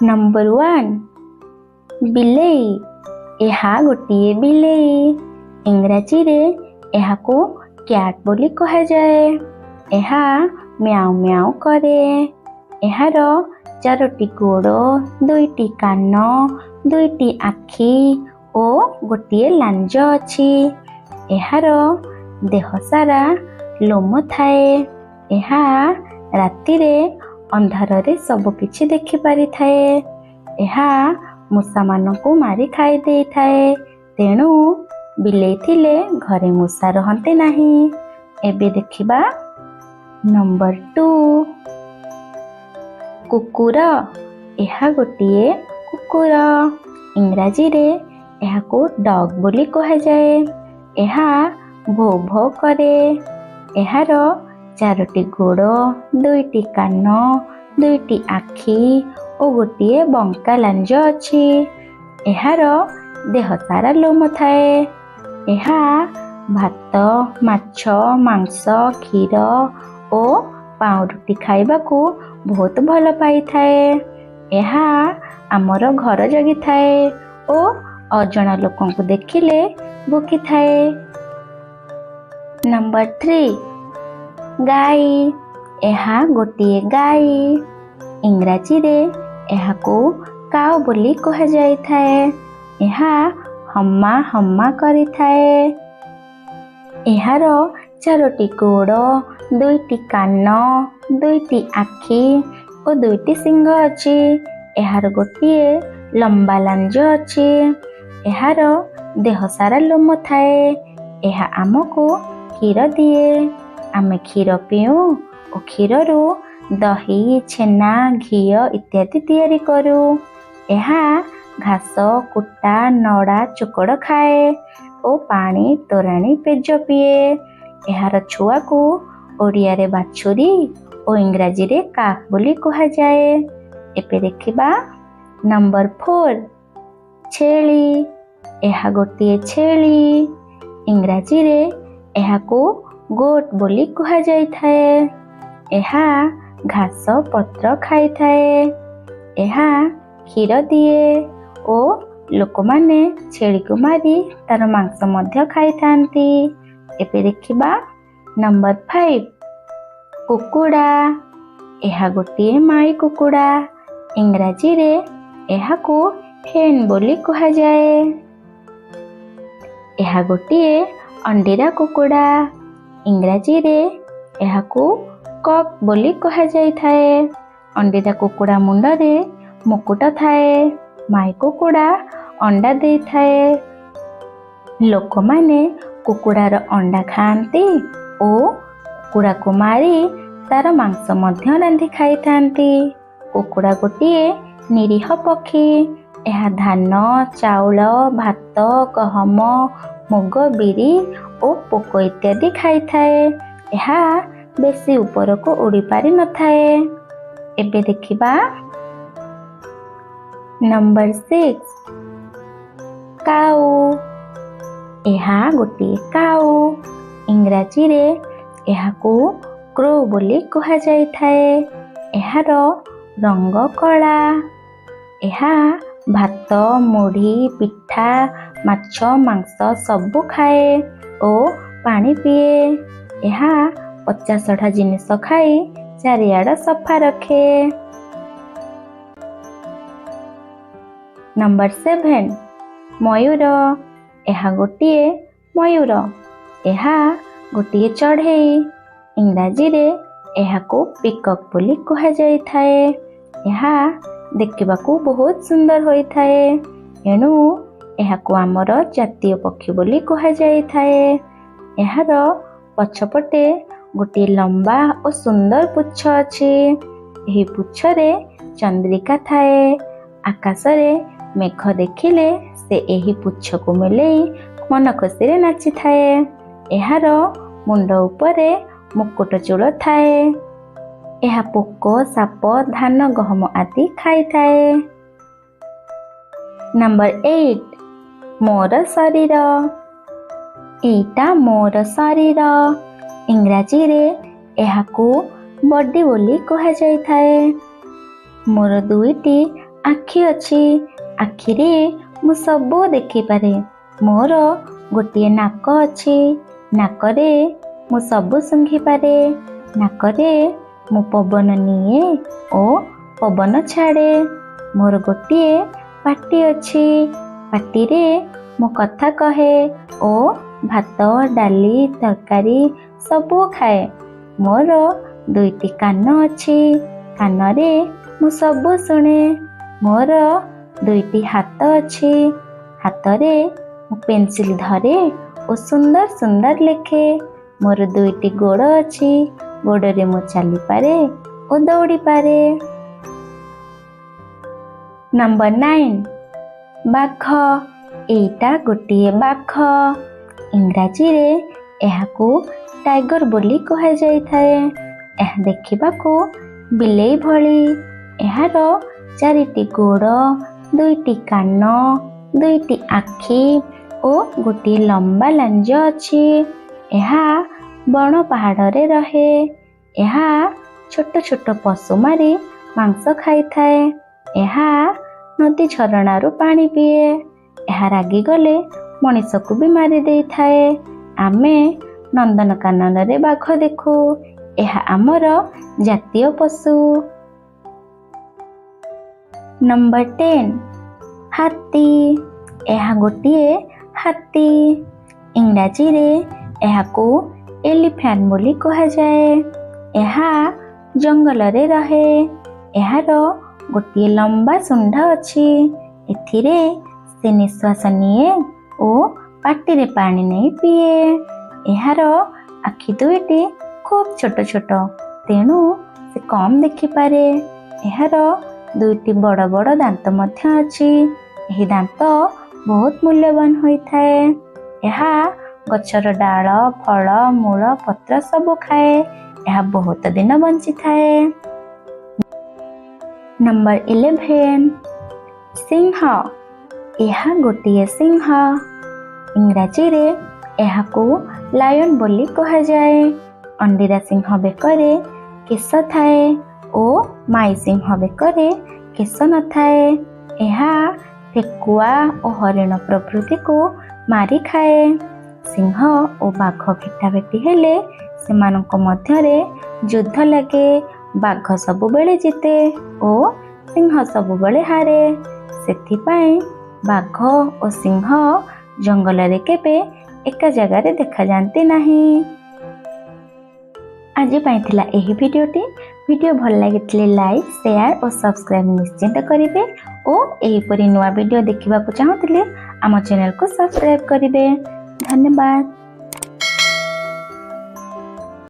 Number 1 बिलेई। ଏହା ଗୋଟିଏ ବିଲେଇ। ଇଂରାଜୀରେ ଏହାକୁ କ୍ୟାଟ୍ ବୋଲି କୁହାଯାଏ। ଏହା ମ୍ୟାଉ ମ୍ୟାଉ କରେ। ଏହାର 4ଟି ଗୋଡ଼, 2ଟି କାନ, 2ଟି ଆଖି ଓ ଗୋଟିଏ ଲାଞ୍ଜ ଅଛି। ଏହାର ଦେହ ସାରା ଲୋମ ଥାଏ। ଏହା ରାତିରେ ଅନ୍ଧାରରେ ସବୁ କିଛି ଦେଖିପାରିଥାଏ। ଏହା ମୂଷାମାନଙ୍କୁ ମାରି ଖାଇ ଦେଇଥାଏ। ତେଣୁ ବିଲେଇ ଥିଲେ ଘରେ ମୂଷା ରହନ୍ତି ନାହିଁ। ଏବେ ଦେଖିବା ନମ୍ବର 2 କୁକୁର। ଏହା ଗୋଟିଏ କୁକୁର। ଇଂରାଜୀରେ ଏହାକୁ ଡଗ୍ ବୋଲି କୁହାଯାଏ। ଏହା ଭୋ ଭୋ କରେ। ଏହାର 4ଟି ଗୋଡ଼, 2ଟି କାନ, 2ଟି ଆଖି ଓ ଗୋଟିଏ ବଙ୍କା ଲାଞ୍ଜ ଅଛି। ଏହାର ଦେହ ସାରା ଲୋମ ଥାଏ। ଏହା ଭାତ, ମାଛ, ମାଂସ, କ୍ଷୀର ଓ ପାଉଁରୁଟି ଖାଇବାକୁ ବହୁତ ଭଲ ପାଇଥାଏ। ଏହା ଆମର ଘର ଜଗିଥାଏ ଓ ଅଜଣା ଲୋକଙ୍କୁ ଦେଖିଲେ ଭୁକିଥାଏ। ନମ୍ବର 3 ଗାଈ। ଏହା ଗୋଟିଏ ଗାଈ। ଇଂରାଜୀରେ ଏହାକୁ କାଉ ବୋଲି କୁହାଯାଇଥାଏ। ଏହା ହମା ହମା କରିଥାଏ। ଏହାର 4ଟି ଗୋଡ଼, 2ଟି କାନ, 2ଟି ଆଖି ଓ 2ଟି ଶିଙ୍ଗ ଅଛି। ଏହାର ଗୋଟିଏ ଲମ୍ବା ଲାଞ୍ଜ ଅଛି। ଏହାର ଦେହ ସାରା ଲୋମ ଥାଏ। ଏହା ଆମକୁ କ୍ଷୀର ଦିଏ। ଆମେ କ୍ଷୀର ପିଉ ଓ କ୍ଷୀରରୁ ଦହି, ଛେନା, ଘିଅ ଇତ୍ୟାଦି ତିଆରି କରୁ। ଏହା ଘାସ, କୁଟା, ନଡ଼ା, ଚୋକଡ଼ ଖାଏ ଓ ପାଣି, ତୋରାଣି, ପେଜ ପିଏ। ଏହାର ଛୁଆକୁ ଓଡ଼ିଆରେ ବାଛୁରୀ ଓ ଇଂରାଜୀରେ କାକ୍ ବୋଲି କୁହାଯାଏ। ଏବେ ଦେଖିବା ନମ୍ବର 4 ଛେଳି। ଏହା ଗୋଟିଏ ଛେଳି। ଇଂରାଜୀରେ ଏହାକୁ ଗୋଟ୍ ବୋଲି କୁହାଯାଇଥାଏ। ଏହା ଘାସ ପତ୍ର ଖାଇଥାଏ। ଏହା କ୍ଷୀର ଦିଏ ଓ ଲୋକମାନେ ଛେଳିକୁ ମାରି ତାର ମାଂସ ମଧ୍ୟ ଖାଇଥାନ୍ତି। ଏବେ ଦେଖିବା ନମ୍ବର 5 କୁକୁଡ଼ା। ଏହା ଗୋଟିଏ ମାଇ କୁକୁଡ଼ା। ଇଂରାଜୀରେ ଏହାକୁ ହେନ୍ ବୋଲି କୁହାଯାଏ। ଏହା ଗୋଟିଏ ଅଣ୍ଡିରା କୁକୁଡ଼ା। ଇଂରାଜୀରେ ଏହାକୁ କକ୍ ବୋଲି କୁହାଯାଇଥାଏ। ଅଣ୍ଡିରା କୁକୁଡ଼ା ମୁଣ୍ଡରେ ମୁକୁଟ ଥାଏ। ମାଇ କୁକୁଡ଼ା ଅଣ୍ଡା ଦେଇଥାଏ। ଲୋକମାନେ କୁକୁଡ଼ାର ଅଣ୍ଡା ଖାଆନ୍ତି ଓ କୁକୁଡ଼ାକୁ ମାରି ତାର ମାଂସ ମଧ୍ୟ ରାନ୍ଧି ଖାଇଥାନ୍ତି। କୁକୁଡ଼ା ଗୋଟିଏ ନିରୀହ ପକ୍ଷୀ। ଏହା ଧାନ, ଚାଉଳ, ଭାତ, ଗହମ, ମୁଗ, ବିରି ଓ ପୋକ ଇତ୍ୟାଦି ଖାଇଥାଏ। ଏହା ବେଶୀ ଉପରକୁ ଉଡ଼ି ପାରିନଥାଏ। ଏବେ ଦେଖିବା ନମ୍ବର 6 କାଉ। ଏହା ଗୋଟିଏ କାଉ। ଇଂରାଜୀରେ ଏହାକୁ କ୍ରୋ ବୋଲି କୁହାଯାଇଥାଏ। ଏହାର ରଙ୍ଗ କଳା। ଏହା ଭାତ, ମୁଢ଼ି, ପିଠା, ମାଛ, ମାଂସ ସବୁ ଖାଏ ଓ ପାଣି ପିଏ। ଏହା ପଚାସଢ଼ା ଜିନିଷ ଖାଇ ଚାରିଆଡ଼ ସଫା ରଖେ। ନମ୍ବର 7 ମୟୂର। ଏହା ଗୋଟିଏ ମୟୂର। ଏହା ଗୋଟିଏ ଚଢ଼େଇ। ଇଂରାଜୀରେ ଏହାକୁ ପିକକ୍ ବୋଲି କୁହାଯାଇଥାଏ। ଏହା ଦେଖିବାକୁ ବହୁତ ସୁନ୍ଦର ହୋଇଥାଏ। ଏଣୁ ଏହାକୁ ଆମର ଜାତୀୟ ପକ୍ଷୀ ବୋଲି କୁହାଯାଇଥାଏ। ଏହାର ପଛପଟେ ଗୋଟିଏ ଲମ୍ବା ଓ ସୁନ୍ଦର ପୁଚ୍ଛ ଅଛି। ଏହି ପୁଚ୍ଛରେ ଚନ୍ଦ୍ରିକା ଥାଏ। ଆକାଶରେ ମେଘ ଦେଖିଲେ ସେ ଏହି ପୁଚ୍ଛକୁ ମେଲେଇ ମନ ଖୁସିରେ ନାଚିଥାଏ। ଏହାର ମୁଣ୍ଡ ଉପରେ ମୁକୁଟ ଚୂଳ ଥାଏ। ଏହା ପୋକ, ସାପ, ଧାନ, ଗହମ ଆଦି ଖାଇଥାଏ। ନମ୍ବର 8 ମୋର ଶରୀର। ଏଇଟା ମୋର ଶରୀର। ଇଂରାଜୀରେ ଏହାକୁ ବଡି ବୋଲି କୁହାଯାଇଥାଏ। ମୋର 2ଟି ଆଖି ଅଛି, ଆଖିରେ ମୁଁ ସବୁ ଦେଖିପାରେ। ମୋର ଗୋଟିଏ ନାକ ଅଛି, ନାକରେ ମୁଁ ସବୁ ଶୁଙ୍ଘିପାରେ। ନାକରେ ମୁଁ ପବନ ନିଏ ଓ ପବନ ଛାଡ଼େ। ମୋର ଗୋଟିଏ ପାଟି ଅଛି, ପାଟିରେ ମୁଁ କଥା କହେ ଓ ଭାତ, ଡାଲି, ତରକାରୀ ସବୁ ଖାଏ। ମୋର ଦୁଇଟି କାନ ଅଛି, କାନରେ ମୁଁ ସବୁ ଶୁଣେ। ମୋର ଦୁଇଟି ହାତ ଅଛି, ହାତରେ ମୁଁ ପେନସିଲ ଧରେ ଓ ସୁନ୍ଦର ସୁନ୍ଦର ଲେଖେ। ମୋର ଦୁଇଟି ଗୋଡ଼ ଅଛି, ଗୋଡ଼ରେ ମୁଁ ଚାଲିପାରେ ଓ ଦୌଡ଼ିପାରେ। ନମ୍ବର 9 ବାଘ। ଏଇଟା ଗୋଟିଏ ବାଘ। ଇଂରାଜୀରେ ଏହାକୁ ଟାଇଗର ବୋଲି କୁହାଯାଇଥାଏ। ଏହା ଦେଖିବାକୁ ବିଲେଇ ଭଳି। ଏହାର 4ଟି ଗୋଡ଼, 2ଟି କାନ, 2ଟି ଆଖି ଓ ଗୋଟିଏ ଲମ୍ବା ଲାଞ୍ଜ ଅଛି। ଏହା ବଣ ପାହାଡ଼ରେ ରହେ। ଏହା ଛୋଟ ଛୋଟ ପଶୁ ମାରି ମାଂସ ଖାଇଥାଏ। ଏହା ନଦୀ ଝରଣାରୁ ପାଣି ପିଏ। ଏହା ରାଗିଗଲେ ମଣିଷକୁ ବି ମାରି ଦେଇଥାଏ। ଆମେ ନନ୍ଦନକାନନରେ ବାଘ ଦେଖୁ। ଏହା ଆମର ଜାତୀୟ ପଶୁ। ନମ୍ବର 10 ହାତୀ। ଏହା ଗୋଟିଏ ହାତୀ। ଇଂରାଜୀରେ ଏହାକୁ ଏଲିଫ୍ୟାଣ୍ଟ ବୋଲି କୁହାଯାଏ। ଏହା ଜଙ୍ଗଲରେ ରହେ। ଏହାର ଗୋଟିଏ ଲମ୍ବା ଶୁଣ୍ଢ ଅଛି। ଏଥିରେ ସେ ନିଶ୍ୱାସ ନିଏ ଓ ପାଟିରେ ପାଣି ନେଇ ପିଏ। ଏହାର ଆଖି ଦୁଇଟି ଖୁବ୍ ଛୋଟ ଛୋଟ, ତେଣୁ ସେ କମ୍ ଦେଖିପାରେ। ଏହାର 2ଟି ବଡ଼ ବଡ଼ ଦାନ୍ତ ମଧ୍ୟ ଅଛି। ଏହି ଦାନ୍ତ ବହୁତ ମୂଲ୍ୟବାନ ହୋଇଥାଏ। ଏହା ଗଛର ଡାଳ, ଫଳ, ମୂଳ, ପତ୍ର ସବୁ ଖାଏ। ଏହା ବହୁତ ଦିନ ବଞ୍ଚିଥାଏ। ନମ୍ବର 11 ସିଂହ। ଏହା ଗୋଟିଏ ସିଂହ। ଇଂରାଜୀରେ ଏହାକୁ ଲାୟନ ବୋଲି କୁହାଯାଏ। ଅଣ୍ଡିରା ସିଂହ ବେକରେ କେଶ ଥାଏ ଓ ମାଇ ସିଂହ ବେକରେ କେଶ ନଥାଏ। ଏହା ଠେକୁଆ ଓ ହରିଣ ପ୍ରଭୃତିକୁ ମାରି ଖାଏ। ସିଂହ ଓ ବାଘ ଭେଟାଭେଟି ହେଲେ ସେମାନଙ୍କ ମଧ୍ୟରେ ଯୁଦ୍ଧ ଲାଗେ। ବାଘ ସବୁବେଳେ ଜିତେ ଓ ସିଂହ ସବୁବେଳେ ହାରେ। ସେଥିପାଇଁ ବାଘ ଓ ସିଂହ ଜଙ୍ଗଲରେ କେବେ ଏକା ଜାଗାରେ ଦେଖାଯାଆନ୍ତି ନାହିଁ। ଆଜି ପାଇଁ ଥିଲା ଏହି ଭିଡ଼ିଓଟି। ଭିଡ଼ିଓ ଭଲ ଲାଗିଥିଲେ ଲାଇକ୍, ସେୟାର ଓ ସବସ୍କ୍ରାଇବ୍ ନିଶ୍ଚିନ୍ତ କରିବେ ଓ ଏହିପରି ନୂଆ ଭିଡ଼ିଓ ଦେଖିବାକୁ ଚାହୁଁଥିଲେ ଆମ ଚ୍ୟାନେଲକୁ ସବସ୍କ୍ରାଇବ୍ କରିବେ। ଧନ୍ୟବାଦ।